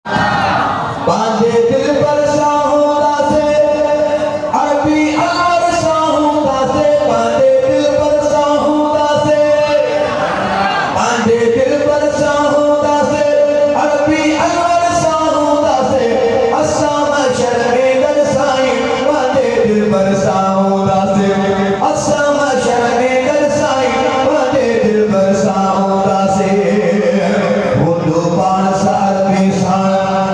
बांधे दिल पर साहुदा से अरबी और साहुदा से बांधे दिल पर साहुदा से बांधे दिल पर साहुदा से अरबी और साहुदा से अस्साम शर्मे दरसाई बांधे दिल पर साहुदा से अस्साम शर्मे दरसाई बांधे दिल पर साहुदा से हुंदो पान सार में साण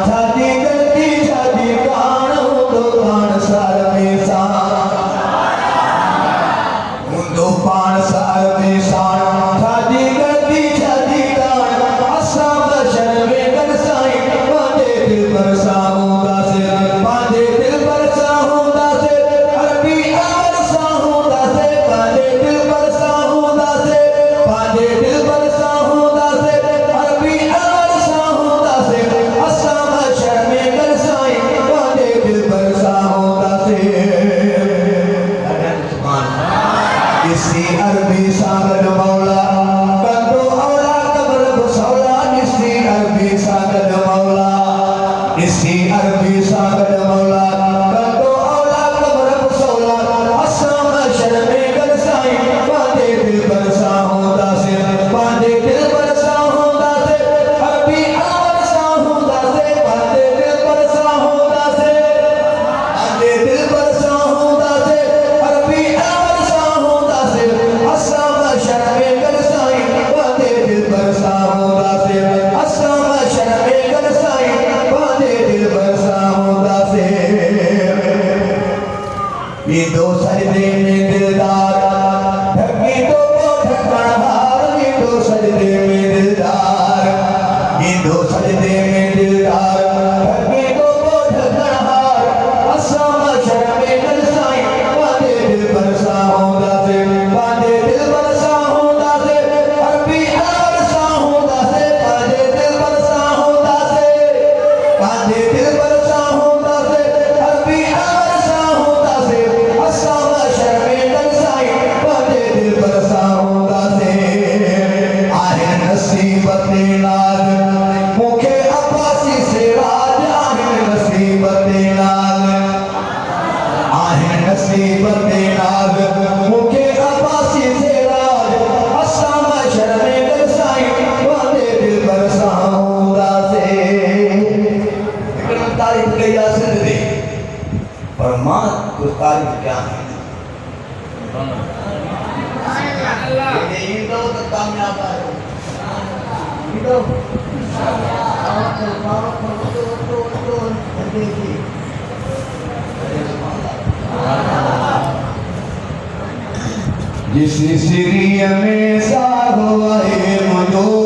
अरबी सागर मौला कंदो औला कब्र बसौला निसी अरबी सागर मौला निसी अरबी सागर मौला कंदो औला कब्र बसौला अस्साम शर्मे गरसाई बांधे दिल पर साहुदा से बांधे दिल पर साहुदा से अरबी और साहुदा से बांधे दिल पर साहुदा से बांधे दिल पर साहुदा से अरबी और साहुदा से अस्साम शर्मे गरसाई बांधे दिल पर साहुदा से अस्साम शर्मे गरसाई बांधे दिल पर साहुदा से ये दो सजदे में दिलदार ढकी दो ढकनहार ये दो सजदे में दिलदार ये दो सजदे में दिलदार ढकी दो ढकनहार अस्साम शर्मे गरसाई बांधे दिल पर साहुदा से बांधे दिल पर साहुदा से अरबी और साहुदा से बांधे दिल पर साहुदा से बांधे दिल पर साहुदा से अरबी और साहुदा से अस्साम शर्मे गरसाई बांधे दिल पर साहुदा से आहे नसीबत नाज मुखे अब्बासी से राज आहे नसीबत नाज आहे नसीबत नाज मुखे अब्बासी से राज अस्साम शर्मे गरसाई बांधे दिल पर साहुदा से इकराम तारीफ के यासिन दे पर मां को तारीफ क्या है ये इंदो तो कामयाब है इंदो जिस सिरिया में साहो आए मदो